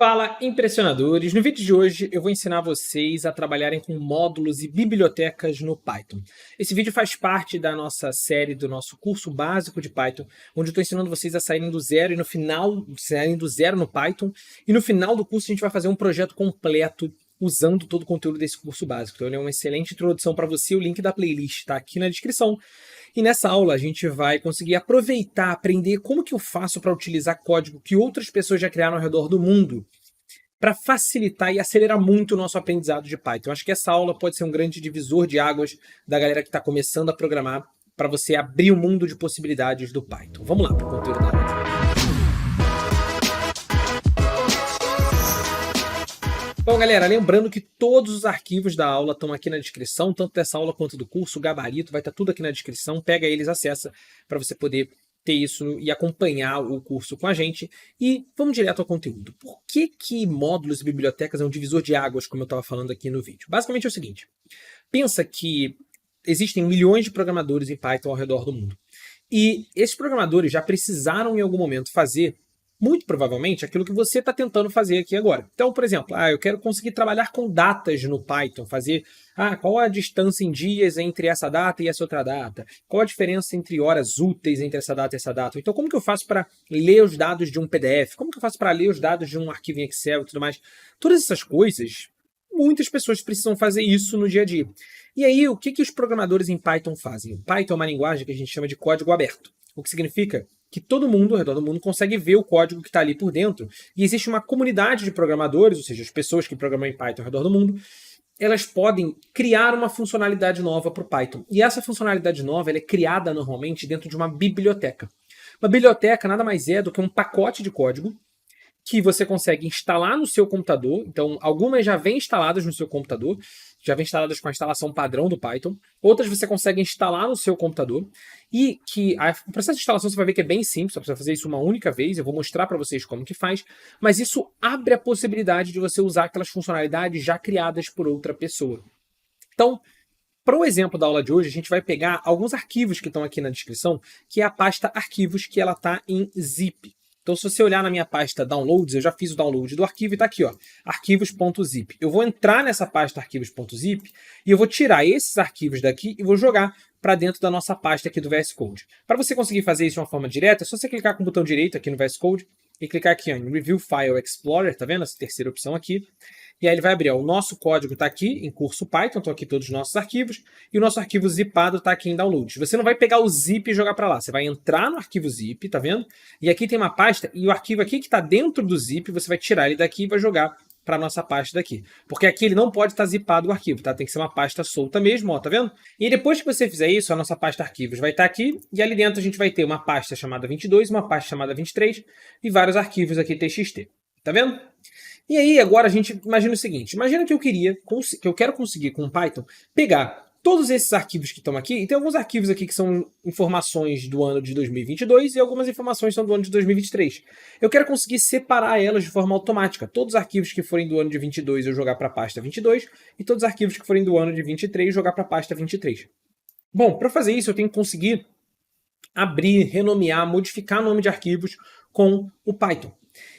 Fala, impressionadores! No vídeo de hoje eu vou ensinar vocês a trabalharem com módulos e bibliotecas no Python. Esse vídeo faz parte da nossa série do nosso curso básico de Python, onde eu estou ensinando vocês a saírem do zero e no final, saírem do zero no Python, e no final do curso a gente vai fazer um projeto completo usando todo o conteúdo desse curso básico. Então ele é uma excelente introdução para você, o link da playlist está aqui na descrição. E nessa aula a gente vai conseguir aproveitar, aprender como que eu faço para utilizar código que outras pessoas já criaram ao redor do mundo para facilitar e acelerar muito o nosso aprendizado de Python. Eu acho que essa aula pode ser um grande divisor de águas da galera que está começando a programar para você abrir o mundo de possibilidades do Python. Vamos lá para o conteúdo da aula. Bom, galera, lembrando que todos os arquivos da aula estão aqui na descrição, tanto dessa aula quanto do curso, o gabarito, vai estar tudo aqui na descrição. Pega eles, acessa para você poder ter isso e acompanhar o curso com a gente. E vamos direto ao conteúdo. Por que módulos e bibliotecas é um divisor de águas, como eu estava falando aqui no vídeo? Basicamente é o seguinte, pensa que existem milhões de programadores em Python ao redor do mundo. E esses programadores já precisaram em algum momento fazer, muito provavelmente, aquilo que você está tentando fazer aqui agora. Então, por exemplo, eu quero conseguir trabalhar com datas no Python, fazer qual a distância em dias entre essa data e essa outra data, qual a diferença entre horas úteis entre essa data e essa data. Então, como que eu faço para ler os dados de um PDF? Como que eu faço para ler os dados de um arquivo em Excel e tudo mais? Todas essas coisas, muitas pessoas precisam fazer isso no dia a dia. E aí, o que os programadores em Python fazem? O Python é uma linguagem que a gente chama de código aberto, o que significa que todo mundo, ao redor do mundo, consegue ver o código que está ali por dentro. E existe uma comunidade de programadores, ou seja, as pessoas que programam em Python ao redor do mundo, elas podem criar uma funcionalidade nova para o Python. E essa funcionalidade nova ela é criada normalmente dentro de uma biblioteca. Uma biblioteca nada mais é do que um pacote de código que você consegue instalar no seu computador. Então, algumas já vêm instaladas no seu computador, já vêm instaladas com a instalação padrão do Python. Outras você consegue instalar no seu computador. E que o processo de instalação você vai ver que é bem simples, só precisa fazer isso uma única vez. Eu vou mostrar para vocês como que faz. Mas isso abre a possibilidade de você usar aquelas funcionalidades já criadas por outra pessoa. Então, para o exemplo da aula de hoje, a gente vai pegar alguns arquivos que estão aqui na descrição, que é a pasta arquivos, que ela está em zip. Então, se você olhar na minha pasta Downloads, eu já fiz o download do arquivo e está aqui, ó, arquivos.zip. Eu vou entrar nessa pasta arquivos.zip e eu vou tirar esses arquivos daqui e vou jogar para dentro da nossa pasta aqui do VS Code. Para você conseguir fazer isso de uma forma direta, é só você clicar com o botão direito aqui no VS Code e clicar aqui em Review File Explorer, tá vendo? Essa terceira opção aqui. E aí ele vai abrir, ó, o nosso código está aqui em curso Python, estão aqui todos os nossos arquivos, e o nosso arquivo zipado está aqui em Downloads. Você não vai pegar o zip e jogar para lá, você vai entrar no arquivo zip, tá vendo? E aqui tem uma pasta, e o arquivo aqui que está dentro do zip, você vai tirar ele daqui e vai jogar para a nossa pasta daqui. Porque aqui ele não pode estar zipado o arquivo, tá? Tem que ser uma pasta solta mesmo, ó, tá vendo? E depois que você fizer isso, a nossa pasta arquivos vai estar aqui, e ali dentro a gente vai ter uma pasta chamada 22, uma pasta chamada 23, e vários arquivos aqui TXT. Tá vendo? E aí, agora a gente imagina o seguinte, imagina que eu quero conseguir com o Python pegar todos esses arquivos que estão aqui, e tem alguns arquivos aqui que são informações do ano de 2022 e algumas informações são do ano de 2023. Eu quero conseguir separar elas de forma automática. Todos os arquivos que forem do ano de 22 eu jogar para a pasta 22 e todos os arquivos que forem do ano de 23 jogar para a pasta 23. Bom, para fazer isso eu tenho que conseguir abrir, renomear, modificar o nome de arquivos com o Python.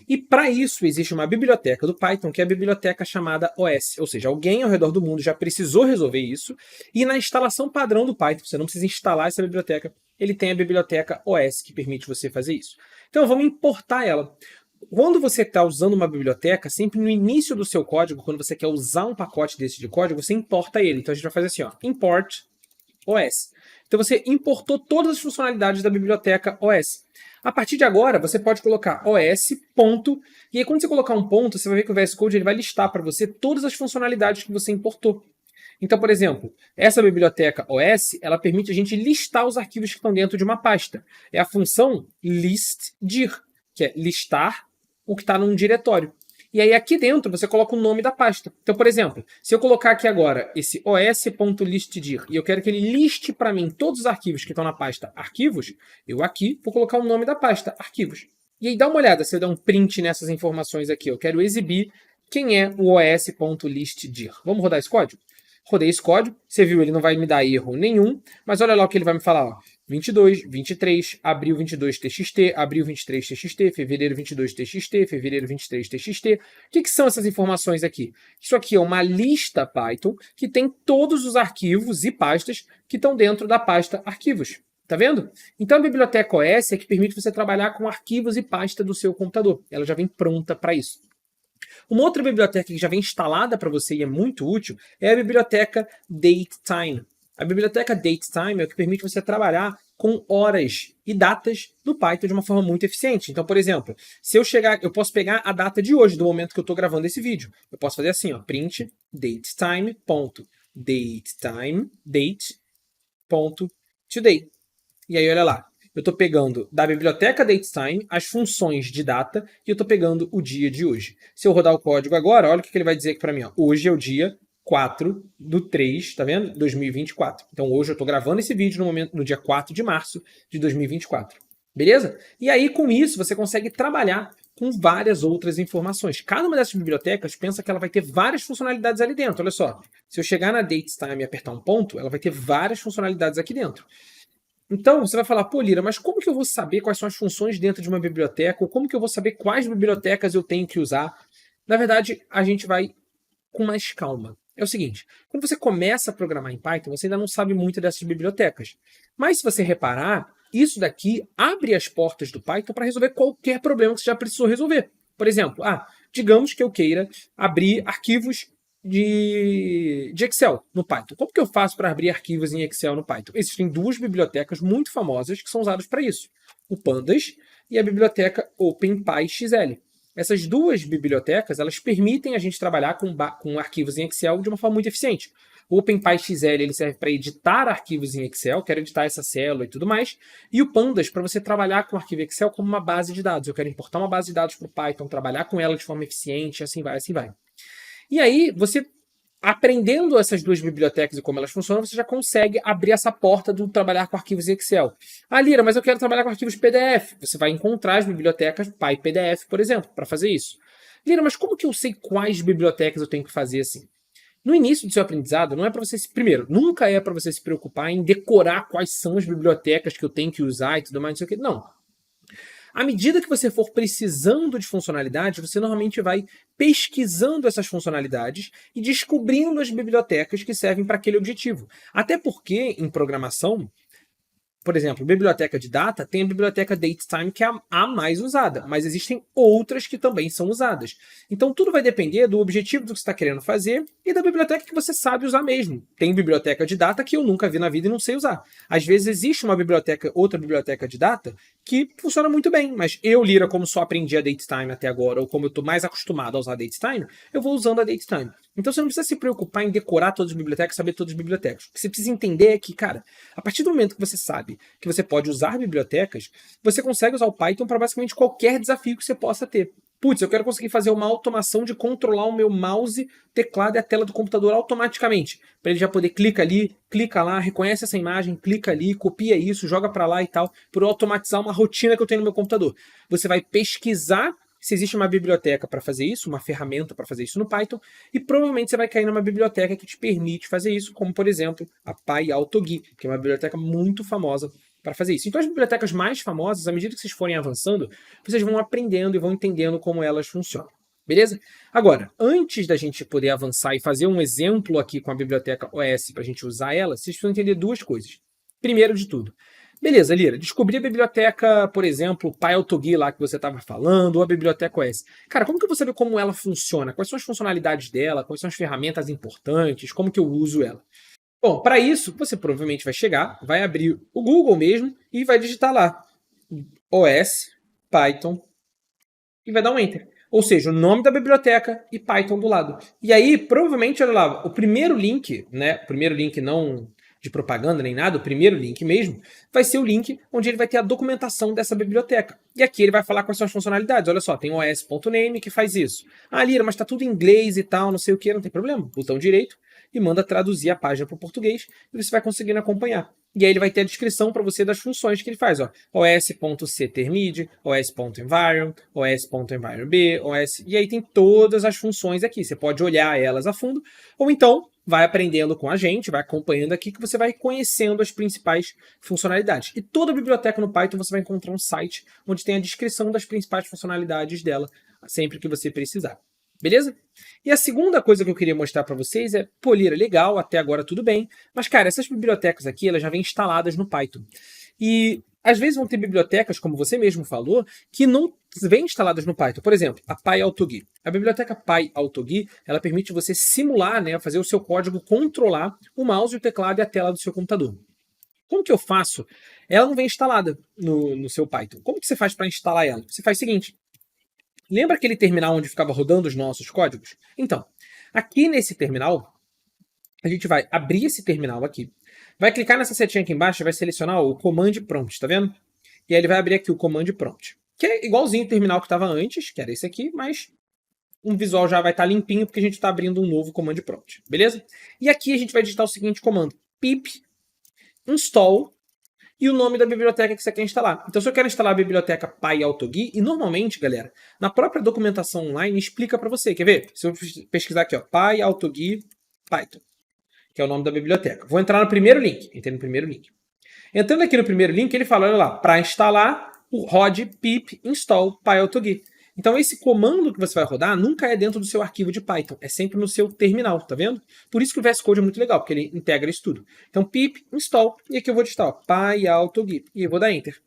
E para isso existe uma biblioteca do Python, que é a biblioteca chamada OS, ou seja, alguém ao redor do mundo já precisou resolver isso, e na instalação padrão do Python, você não precisa instalar essa biblioteca, ele tem a biblioteca OS, que permite você fazer isso. Então vamos importar ela. Quando você está usando uma biblioteca, sempre no início do seu código, quando você quer usar um pacote desse de código, você importa ele. Então a gente vai fazer assim, ó, import OS. Então você importou todas as funcionalidades da biblioteca OS. A partir de agora, você pode colocar OS, ponto, e aí quando você colocar um ponto, você vai ver que o VS Code ele vai listar para você todas as funcionalidades que você importou. Então, por exemplo, essa biblioteca OS, ela permite a gente listar os arquivos que estão dentro de uma pasta. É a função listdir, que é listar o que está num diretório. E aí aqui dentro você coloca o nome da pasta. Então, por exemplo, se eu colocar aqui agora esse os.listdir e eu quero que ele liste para mim todos os arquivos que estão na pasta arquivos, eu aqui vou colocar o nome da pasta arquivos. E aí dá uma olhada, se eu der um print nessas informações aqui, eu quero exibir quem é o os.listdir. Vamos rodar esse código? Rodei esse código, você viu, ele não vai me dar erro nenhum, mas olha lá o que ele vai me falar, ó. 22, 23, abril 22 TXT, abril 23 TXT, fevereiro 22 TXT, fevereiro 23 TXT. O que são essas informações aqui? Isso aqui é uma lista Python que tem todos os arquivos e pastas que estão dentro da pasta arquivos. Tá vendo? Então a biblioteca OS é que permite você trabalhar com arquivos e pasta do seu computador. Ela já vem pronta para isso. Uma outra biblioteca que já vem instalada para você e é muito útil é a biblioteca Datetime. A biblioteca Datetime é o que permite você trabalhar com horas e datas do Python de uma forma muito eficiente. Então, por exemplo, se eu eu posso pegar a data de hoje, do momento que eu estou gravando esse vídeo. Eu posso fazer assim, ó, print date.today. E aí, olha lá, eu estou pegando da biblioteca Datetime as funções de data e eu estou pegando o dia de hoje. Se eu rodar o código agora, olha o que ele vai dizer aqui para mim. Ó. Hoje é o dia 4/3, tá vendo? 2024. Então hoje eu estou gravando esse vídeo no dia 4 de março de 2024. Beleza? E aí com isso você consegue trabalhar com várias outras informações. Cada uma dessas bibliotecas pensa que ela vai ter várias funcionalidades ali dentro. Olha só, se eu chegar na Datetime e apertar um ponto, ela vai ter várias funcionalidades aqui dentro. Então, você vai falar, pô, Lira, mas como que eu vou saber quais são as funções dentro de uma biblioteca? Ou como que eu vou saber quais bibliotecas eu tenho que usar? Na verdade, a gente vai com mais calma. É o seguinte, quando você começa a programar em Python, você ainda não sabe muito dessas bibliotecas. Mas se você reparar, isso daqui abre as portas do Python para resolver qualquer problema que você já precisou resolver. Por exemplo, digamos que eu queira abrir arquivos de Excel no Python. Como que eu faço para abrir arquivos em Excel no Python? Existem duas bibliotecas muito famosas que são usadas para isso. O Pandas e a biblioteca OpenPyXL. Essas duas bibliotecas, elas permitem a gente trabalhar com arquivos em Excel de uma forma muito eficiente. O OpenPyXL ele serve para editar arquivos em Excel, quero editar essa célula e tudo mais. E o Pandas para você trabalhar com o arquivo Excel como uma base de dados. Eu quero importar uma base de dados para o Python, trabalhar com ela de forma eficiente, assim vai, assim vai. E aí, você aprendendo essas duas bibliotecas e como elas funcionam, você já consegue abrir essa porta do trabalhar com arquivos em Excel. Lira, mas eu quero trabalhar com arquivos PDF. Você vai encontrar as bibliotecas PyPDF, por exemplo, para fazer isso. Lira, mas como que eu sei quais bibliotecas eu tenho que fazer assim? No início do seu aprendizado, não é para você primeiro, nunca é para você se preocupar em decorar quais são as bibliotecas que eu tenho que usar e tudo mais, não sei o que. Não. À medida que você for precisando de funcionalidades, você normalmente vai pesquisando essas funcionalidades e descobrindo as bibliotecas que servem para aquele objetivo. Até porque, em programação, por exemplo, biblioteca de data tem a biblioteca Datetime, que é a mais usada, mas existem outras que também são usadas. Então tudo vai depender do objetivo do que você está querendo fazer e da biblioteca que você sabe usar mesmo. Tem biblioteca de data que eu nunca vi na vida e não sei usar. Às vezes existe outra biblioteca de data que funciona muito bem, mas eu, Lira, como só aprendi a Datetime até agora, ou como eu estou mais acostumado a usar a Datetime, eu vou usando a Datetime. Então você não precisa se preocupar em decorar todas as bibliotecas, saber todas as bibliotecas. O que você precisa entender é que, cara, a partir do momento que você sabe que você pode usar bibliotecas, você consegue usar o Python para basicamente qualquer desafio que você possa ter. Putz, eu quero conseguir fazer uma automação de controlar o meu mouse, teclado e a tela do computador automaticamente. Para ele já poder clica ali, clica lá, reconhece essa imagem, clica ali, copia isso, joga para lá e tal, por automatizar uma rotina que eu tenho no meu computador. Você vai pesquisar se existe uma biblioteca para fazer isso, uma ferramenta para fazer isso no Python, e provavelmente você vai cair numa biblioteca que te permite fazer isso, como por exemplo a PyAutoGui, que é uma biblioteca muito famosa para fazer isso. Então as bibliotecas mais famosas, à medida que vocês forem avançando, vocês vão aprendendo e vão entendendo como elas funcionam. Beleza? Agora, antes da gente poder avançar e fazer um exemplo aqui com a biblioteca OS para a gente usar ela, vocês precisam entender duas coisas. Primeiro de tudo, beleza, Lira, descobri a biblioteca, por exemplo, PyAutoGui lá que você estava falando, ou a biblioteca OS. Cara, como que eu vou saber como ela funciona? Quais são as funcionalidades dela? Quais são as ferramentas importantes? Como que eu uso ela? Bom, para isso, você provavelmente vai chegar, vai abrir o Google mesmo e vai digitar lá OS, Python e vai dar um Enter. Ou seja, o nome da biblioteca e Python do lado. E aí, provavelmente, olha lá, o primeiro link, né? O primeiro link não de propaganda nem nada, o primeiro link mesmo, vai ser o link onde ele vai ter a documentação dessa biblioteca. E aqui ele vai falar quais são as funcionalidades. Olha só, tem o os.name que faz isso. Lira, mas tá tudo em inglês e tal, não sei o que, não tem problema. Botão direito e manda traduzir a página para o português e você vai conseguindo acompanhar. E aí ele vai ter a descrição para você das funções que ele faz. os.ctermid, os.environ, os.environb, os... E aí tem todas as funções aqui. Você pode olhar elas a fundo, ou então vai aprendendo com a gente, vai acompanhando aqui, que você vai conhecendo as principais funcionalidades. E toda biblioteca no Python você vai encontrar um site onde tem a descrição das principais funcionalidades dela, sempre que você precisar. Beleza? E a segunda coisa que eu queria mostrar para vocês é, pô, Lira, legal, até agora tudo bem, mas, cara, essas bibliotecas aqui, elas já vêm instaladas no Python. E às vezes vão ter bibliotecas, como você mesmo falou, que não vêm instaladas no Python. Por exemplo, a PyAutoGui. A biblioteca PyAutoGui, ela permite você simular, né, fazer o seu código controlar o mouse, o teclado e a tela do seu computador. Como que eu faço? Ela não vem instalada no seu Python. Como que você faz para instalar ela? Você faz o seguinte. Lembra aquele terminal onde ficava rodando os nossos códigos? Então, aqui nesse terminal, a gente vai abrir esse terminal aqui. Vai clicar nessa setinha aqui embaixo, vai selecionar o Command Prompt, tá vendo? E aí ele vai abrir aqui o Command Prompt, que é igualzinho o terminal que estava antes, que era esse aqui, mas um visual já vai estar limpinho, porque a gente está abrindo um novo Command Prompt, beleza? E aqui a gente vai digitar o seguinte comando, pip install e o nome da biblioteca que você quer instalar. Então, se eu quero instalar a biblioteca PyAutoGui, e normalmente, galera, na própria documentação online explica para você. Quer ver? Se eu pesquisar aqui, ó, PyAutoGui Python, que é o nome da biblioteca. Vou entrar no primeiro link. Entrei no primeiro link. Entrando aqui no primeiro link, ele fala, olha lá, para instalar o rod pip install PyAutoGui. Então, esse comando que você vai rodar nunca é dentro do seu arquivo de Python, é sempre no seu terminal, tá vendo? Por isso que o VS Code é muito legal, porque ele integra isso tudo. Então, pip install, e aqui eu vou digitar, ó, PyAutoGui, e eu vou dar Enter.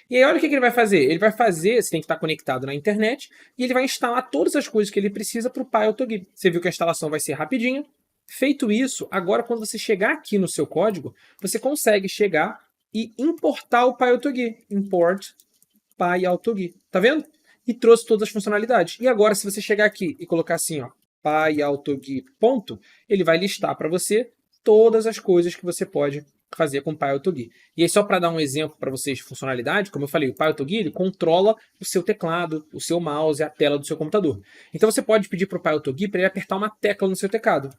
E aí, olha o que ele vai fazer. Ele vai fazer, você tem que estar conectado na internet, e ele vai instalar todas as coisas que ele precisa para o PyAutoGui. Você viu que a instalação vai ser rapidinha. Feito isso, agora quando você chegar aqui no seu código, você consegue chegar e importar o PyAutoGui. Import PyAutoGui. Tá vendo? E trouxe todas as funcionalidades. E agora, se você chegar aqui e colocar assim, ó, PyAutoGui ponto, ele vai listar para você todas as coisas que você pode fazer com o PyAutoGui. E aí, só para dar um exemplo para vocês de funcionalidade, como eu falei, o PyAutoGui ele controla o seu teclado, o seu mouse e a tela do seu computador. Então você pode pedir para o PyAutoGui para ele apertar uma tecla no seu teclado.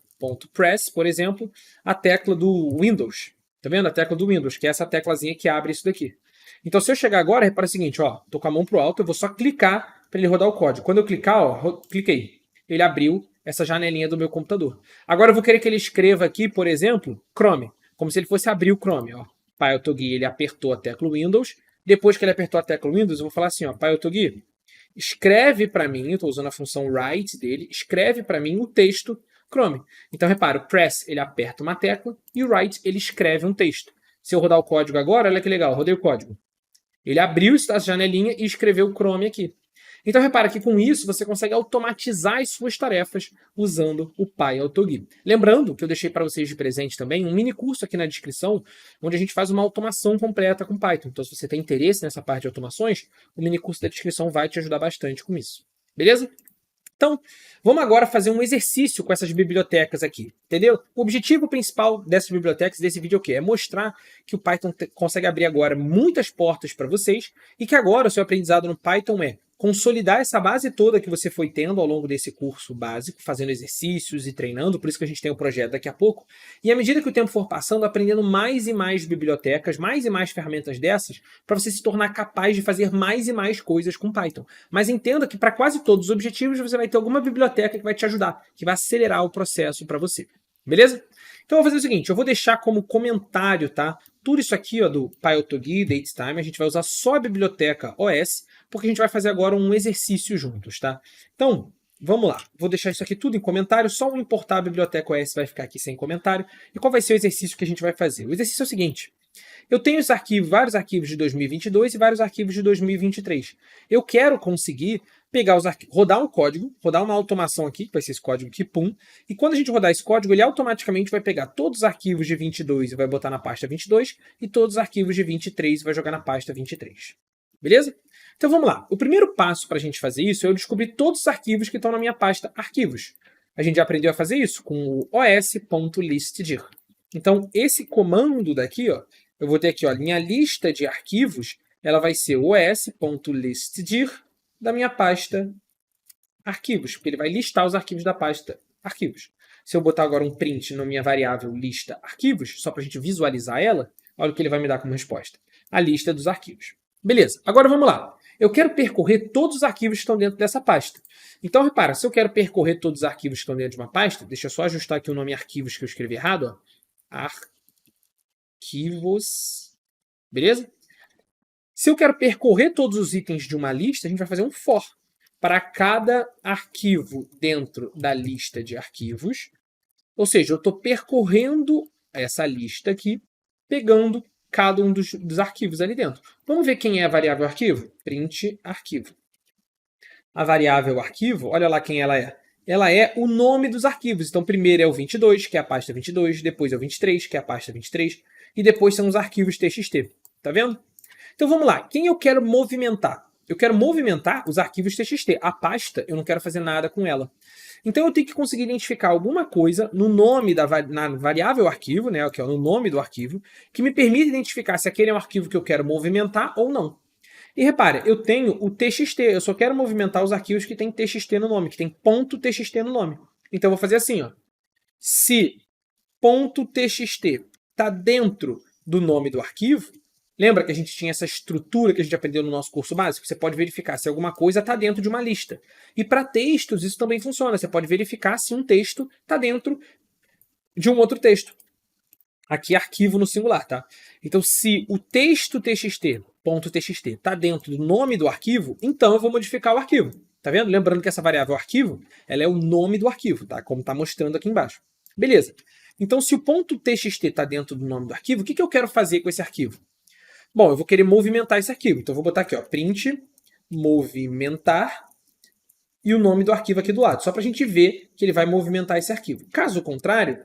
Press, por exemplo, a tecla do Windows. Tá vendo? A tecla do Windows, que é essa teclazinha que abre isso daqui. Então, se eu chegar agora, repara o seguinte, ó, tô com a mão pro alto, eu vou só clicar para ele rodar o código. Quando eu clicar, ó, cliquei. Ele abriu essa janelinha do meu computador. Agora eu vou querer que ele escreva aqui, por exemplo, Chrome, como se ele fosse abrir o Chrome, ó. PyAutoGui, ele apertou a tecla Windows. Depois que ele apertou a tecla Windows, eu vou falar assim, ó, PyAutoGui, escreve para mim, eu tô usando a função write dele, escreve para mim o texto Chrome. Então, repara, o press, ele aperta uma tecla e o write, ele escreve um texto. Se eu rodar o código agora, olha que legal, rodei o código. Ele abriu essa janelinha e escreveu o Chrome aqui. Então, repara que com isso você consegue automatizar as suas tarefas usando o PyAutoGui. Lembrando que eu deixei para vocês de presente também um mini curso aqui na descrição, onde a gente faz uma automação completa com Python. Então, se você tem interesse nessa parte de automações, o mini curso da descrição vai te ajudar bastante com isso. Beleza? Então, vamos agora fazer um exercício com essas bibliotecas aqui, entendeu? O objetivo principal dessas bibliotecas, desse vídeo é o quê? É mostrar que o Python consegue abrir agora muitas portas para vocês e que agora o seu aprendizado no Python é consolidar essa base toda que você foi tendo ao longo desse curso básico, fazendo exercícios e treinando, por isso que a gente tem o projeto daqui a pouco, e à medida que o tempo for passando, aprendendo mais e mais bibliotecas, mais e mais ferramentas dessas, para você se tornar capaz de fazer mais e mais coisas com Python. Mas entenda que para quase todos os objetivos você vai ter alguma biblioteca que vai te ajudar, que vai acelerar o processo para você. Beleza? Então eu vou fazer o seguinte, eu vou deixar como comentário, tá? Tudo isso aqui, ó, do PyAutoGui, Datetime, a gente vai usar só a biblioteca OS, porque a gente vai fazer agora um exercício juntos, tá? Então, vamos lá. Vou deixar isso aqui tudo em comentário, só o importar a biblioteca OS vai ficar aqui sem comentário. E qual vai ser o exercício que a gente vai fazer? O exercício é o seguinte. Eu tenho esse arquivo, vários arquivos de 2022 e vários arquivos de 2023. Eu quero conseguir pegar os arquivos, rodar um código, rodar uma automação aqui, que vai ser esse código aqui, pum. E quando a gente rodar esse código, ele automaticamente vai pegar todos os arquivos de 22 e vai botar na pasta 22, e todos os arquivos de 23 e vai jogar na pasta 23. Beleza? Então vamos lá. O primeiro passo para a gente fazer isso é eu descobrir todos os arquivos que estão na minha pasta arquivos. A gente já aprendeu a fazer isso com o os.listdir. Então esse comando daqui, ó, eu vou ter aqui, ó, minha lista de arquivos, ela vai ser os.listdir da minha pasta arquivos, porque ele vai listar os arquivos da pasta arquivos. Se eu botar agora um print na minha variável lista arquivos, só para a gente visualizar ela, olha o que ele vai me dar como resposta. A lista dos arquivos. Beleza, agora vamos lá. Eu quero percorrer todos os arquivos que estão dentro dessa pasta. Então, repara, se eu quero percorrer todos os arquivos que estão dentro de uma pasta, deixa eu só ajustar aqui o nome arquivos que eu escrevi errado, ó. Arquivos, beleza? Se eu quero percorrer todos os itens de uma lista, a gente vai fazer um for. Para cada arquivo dentro da lista de arquivos, ou seja, eu estou percorrendo essa lista aqui, pegando cada um dos arquivos ali dentro. Vamos ver quem é a variável arquivo? Print arquivo. A variável arquivo, olha lá quem ela é. Ela é o nome dos arquivos. Então, primeiro é o 22, que é a pasta 22, depois é o 23, que é a pasta 23, e depois são os arquivos txt. Tá vendo? Então, vamos lá. Quem eu quero movimentar? Eu quero movimentar os arquivos txt. A pasta, eu não quero fazer nada com ela. Então, eu tenho que conseguir identificar alguma coisa no nome na variável arquivo, né, que é no nome do arquivo, que me permita identificar se aquele é um arquivo que eu quero movimentar ou não. E repare, eu tenho o txt, eu só quero movimentar os arquivos que tem txt no nome, que tem .txt no nome. Então, eu vou fazer assim, ó. Se .txt está dentro do nome do arquivo, lembra que a gente tinha essa estrutura que a gente aprendeu no nosso curso básico? Você pode verificar se alguma coisa está dentro de uma lista. E para textos isso também funciona. Você pode verificar se um texto está dentro de um outro texto. Aqui arquivo no singular, tá? Então se o texto txt, .txt, está dentro do nome do arquivo, então eu vou modificar o arquivo. Tá vendo? Lembrando que essa variável arquivo, ela é o nome do arquivo, tá? Como está mostrando aqui embaixo. Beleza. Então se o .txt está dentro do nome do arquivo, o que eu quero fazer com esse arquivo? Bom, eu vou querer movimentar esse arquivo. Então, eu vou botar aqui, ó, print movimentar e o nome do arquivo aqui do lado, só para a gente ver que ele vai movimentar esse arquivo. Caso contrário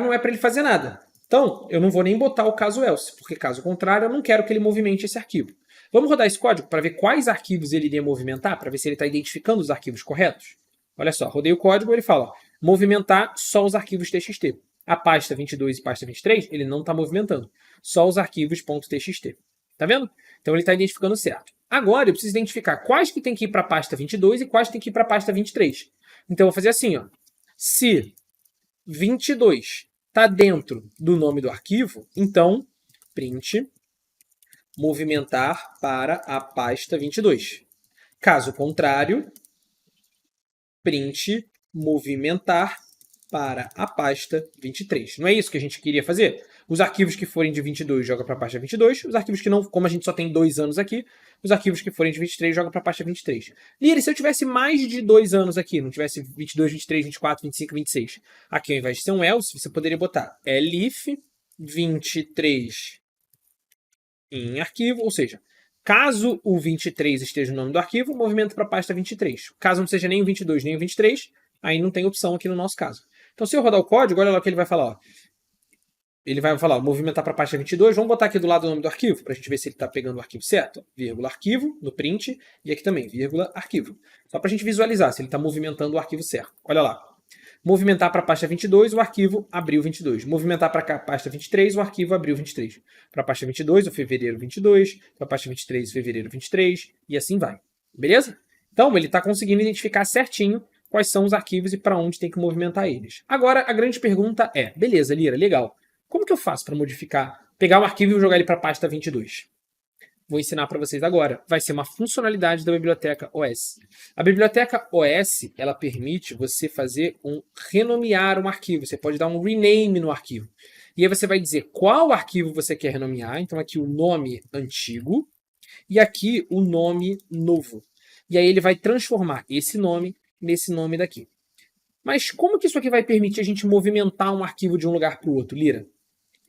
não é para ele fazer nada. Então, eu não vou nem botar o caso else, porque caso contrário, eu não quero que ele movimente esse arquivo. Vamos rodar esse código para ver quais arquivos ele iria movimentar, para ver se ele está identificando os arquivos corretos? Olha só, rodei o código, ele fala, ó, movimentar só os arquivos txt. A pasta 22 e pasta 23, ele não está movimentando. Só os arquivos .txt. Tá vendo? Então ele está identificando certo. Agora eu preciso identificar quais que tem que ir para a pasta 22 e quais que tem que ir para a pasta 23. Então eu vou fazer assim, ó. Se 22 está dentro do nome do arquivo, então print movimentar para a pasta 22. Caso contrário, print movimentar para a pasta 23. Não é isso que a gente queria fazer? Os arquivos que forem de 22 joga para a pasta 22, os arquivos que não, como a gente só tem 2 anos aqui, os arquivos que forem de 23 joga para a pasta 23. Lira, se eu tivesse mais de 2 anos aqui, não tivesse 22, 23, 24, 25, 26, aqui ao invés de ser um else, você poderia botar elif 23 em arquivo, ou seja, caso o 23 esteja no nome do arquivo, movimento para a pasta 23. Caso não seja nem o 22 nem o 23, aí não tem opção aqui no nosso caso. Então, se eu rodar o código, olha lá o que ele vai falar. Ó. Ele vai falar, movimentar para a pasta 22. Vamos botar aqui do lado o nome do arquivo, para a gente ver se ele está pegando o arquivo certo. Vírgula arquivo, no print, e aqui também, vírgula arquivo. Só para a gente visualizar se ele está movimentando o arquivo certo. Olha lá. Movimentar para a pasta 22, o arquivo abriu 22. Movimentar para a pasta 23, o arquivo abriu 23. Para a pasta 22, o fevereiro 22. Para a pasta 23, o fevereiro 23. E assim vai. Beleza? Então, ele está conseguindo identificar certinho quais são os arquivos e para onde tem que movimentar eles. Agora, a grande pergunta é, beleza, Lira, legal. Como que eu faço para modificar, pegar um arquivo e jogar ele para a pasta 22? Vou ensinar para vocês agora. Vai ser uma funcionalidade da biblioteca OS. A biblioteca OS, ela permite você fazer renomear um arquivo. Você pode dar um rename no arquivo. E aí você vai dizer qual arquivo você quer renomear. Então aqui o nome antigo e aqui o nome novo. E aí ele vai transformar esse nome nesse nome daqui. Mas como que isso aqui vai permitir a gente movimentar um arquivo de um lugar para o outro, Lira?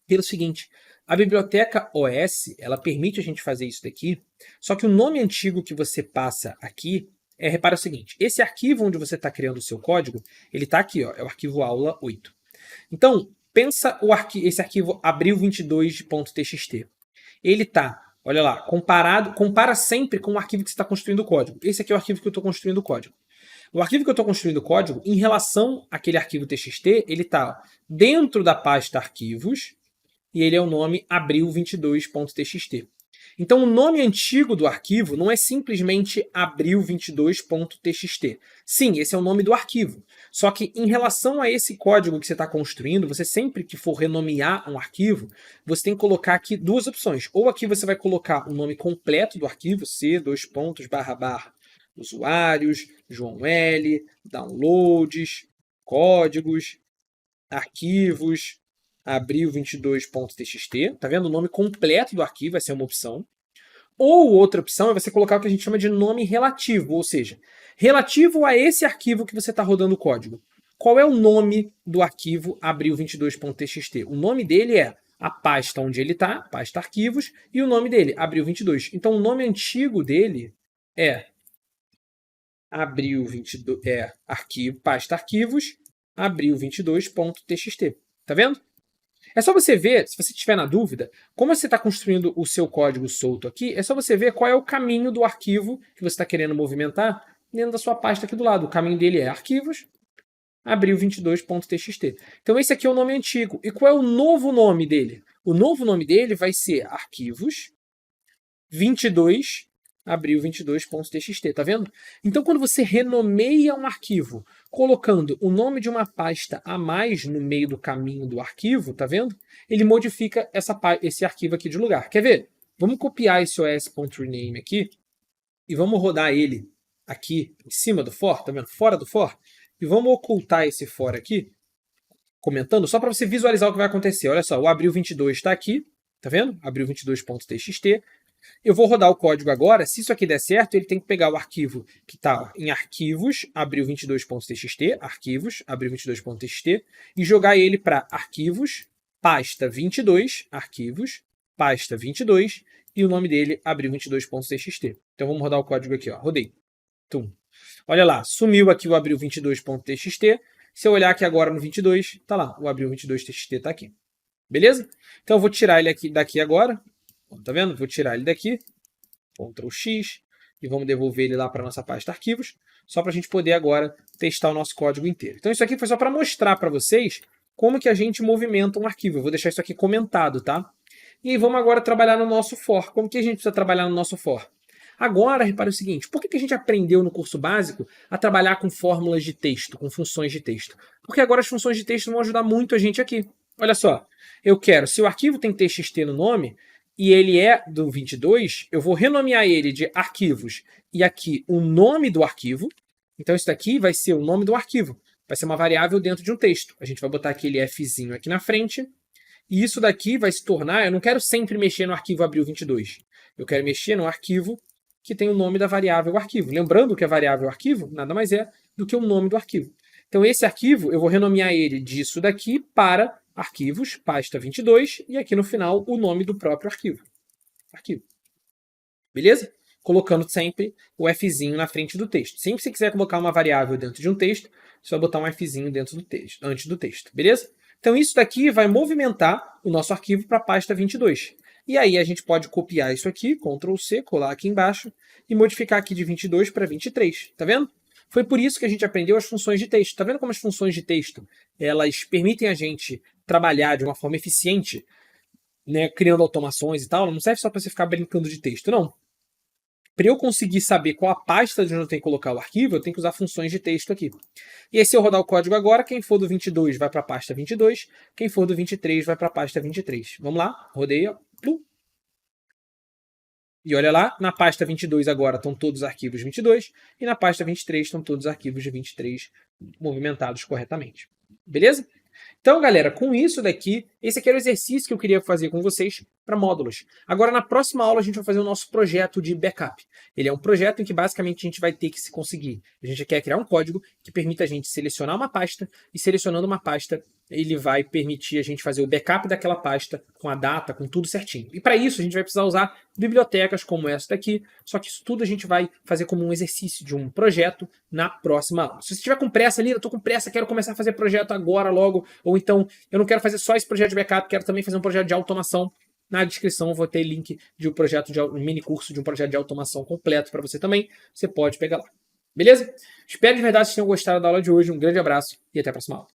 Pelo seguinte, a biblioteca OS, ela permite a gente fazer isso daqui, só que o nome antigo que você passa aqui, repara o seguinte, esse arquivo onde você está criando o seu código, ele está aqui, ó, é o arquivo aula 8. Então, pensa esse arquivo abril22.txt. Ele está, olha lá, compara sempre com o arquivo que você está construindo o código. Esse aqui é o arquivo que eu estou construindo o código. O arquivo que eu estou construindo o código, em relação àquele arquivo txt, ele está dentro da pasta arquivos, e ele é o nome abril22.txt. Então, o nome antigo do arquivo não é simplesmente abril22.txt. Sim, esse é o nome do arquivo. Só que, em relação a esse código que você está construindo, você sempre que for renomear um arquivo, você tem que colocar aqui duas opções. Ou aqui você vai colocar o nome completo do arquivo, c://usuários, João L, downloads, códigos, arquivos, abril22.txt, tá vendo? O nome completo do arquivo vai ser uma opção. Ou outra opção é você colocar o que a gente chama de nome relativo, ou seja, relativo a esse arquivo que você está rodando o código. Qual é o nome do arquivo abril22.txt? O nome dele é a pasta onde ele está, pasta arquivos, e o nome dele, abril22. Então o nome antigo dele é abril22, arquivo, pasta arquivos, abril22.txt. Tá vendo? É só você ver, se você estiver na dúvida, como você está construindo o seu código solto aqui, é só você ver qual é o caminho do arquivo que você está querendo movimentar dentro da sua pasta aqui do lado. O caminho dele é arquivos, abril22.txt. Então esse aqui é o nome antigo. E qual é o novo nome dele? O novo nome dele vai ser arquivos 22 abril22.txt, tá vendo? Então, quando você renomeia um arquivo, colocando o nome de uma pasta a mais no meio do caminho do arquivo, tá vendo? Ele modifica esse arquivo aqui de lugar. Quer ver? Vamos copiar esse os.rename aqui e vamos rodar ele aqui em cima do for, tá vendo? Fora do for. E vamos ocultar esse for aqui, comentando, só para você visualizar o que vai acontecer. Olha só, o abril22 está aqui, tá vendo? abril22.txt. Eu vou rodar o código agora. Se isso aqui der certo, ele tem que pegar o arquivo que está em arquivos, abril22.txt, arquivos, abril22.txt, e jogar ele para arquivos, pasta 22, arquivos, pasta 22, e o nome dele, abril22.txt. Então vamos rodar o código aqui, ó. Rodei. Tum. Olha lá, sumiu aqui o abril22.txt. Se eu olhar aqui agora no 22, tá lá, o abril22.txt está aqui. Beleza? Então eu vou tirar ele daqui agora. Tá vendo? Vou tirar ele daqui, Ctrl X, e vamos devolver ele lá para a nossa pasta arquivos, só para a gente poder agora testar o nosso código inteiro. Então isso aqui foi só para mostrar para vocês como que a gente movimenta um arquivo. Eu vou deixar isso aqui comentado, tá? E aí vamos agora trabalhar no nosso for. Como que a gente precisa trabalhar no nosso for? Agora, repare o seguinte, por que a gente aprendeu no curso básico a trabalhar com fórmulas de texto, com funções de texto? Porque agora as funções de texto vão ajudar muito a gente aqui. Olha só, eu quero, se o arquivo tem txt no nome, e ele é do 22, eu vou renomear ele de arquivos e aqui o nome do arquivo. Então isso daqui vai ser o nome do arquivo. Vai ser uma variável dentro de um texto. A gente vai botar aquele fzinho aqui na frente. E isso daqui vai se tornar... Eu não quero sempre mexer no arquivo abril22. Eu quero mexer no arquivo que tem o nome da variável arquivo. Lembrando que a variável arquivo nada mais é do que o nome do arquivo. Então esse arquivo eu vou renomear ele disso daqui para... arquivos, pasta 22, e aqui no final o nome do próprio arquivo. Beleza? Colocando sempre o fzinho na frente do texto. Sempre que você quiser colocar uma variável dentro de um texto, você vai botar um fzinho dentro do texto, antes do texto. Beleza? Então isso daqui vai movimentar o nosso arquivo para a pasta 22. E aí a gente pode copiar isso aqui, Ctrl C, colar aqui embaixo, e modificar aqui de 22 para 23. Tá vendo? Foi por isso que a gente aprendeu as funções de texto. Tá vendo como as funções de texto, elas permitem a gente trabalhar de uma forma eficiente, né, criando automações e tal? Não serve só para você ficar brincando de texto, não. Para eu conseguir saber qual a pasta de onde eu tenho que colocar o arquivo, eu tenho que usar funções de texto aqui. E aí, se eu rodar o código agora, quem for do 22 vai para a pasta 22, quem for do 23 vai para a pasta 23. Vamos lá, rodei, ó. E olha lá, na pasta 22 agora estão todos os arquivos 22, e na pasta 23 estão todos os arquivos de 23 movimentados corretamente. Beleza? Então, galera, com isso daqui, esse aqui era o exercício que eu queria fazer com vocês para módulos. Agora, na próxima aula, a gente vai fazer o nosso projeto de backup. Ele é um projeto em que, basicamente, a gente vai ter que se conseguir. A gente quer criar um código que permita a gente selecionar uma pasta, e selecionando uma pasta, ele vai permitir a gente fazer o backup daquela pasta com a data, com tudo certinho. E para isso, a gente vai precisar usar bibliotecas como essa daqui, só que isso tudo a gente vai fazer como um exercício de um projeto na próxima aula. Se você estiver com pressa ali, eu estou com pressa, quero começar a fazer projeto agora logo, ou então eu não quero fazer só esse projeto de backup, quero também fazer um projeto de automação. Na descrição eu vou ter link de um projeto de um mini curso de um projeto de automação completo para você também. Você pode pegar lá. Beleza? Espero de verdade que vocês tenham gostado da aula de hoje. Um grande abraço e até a próxima aula.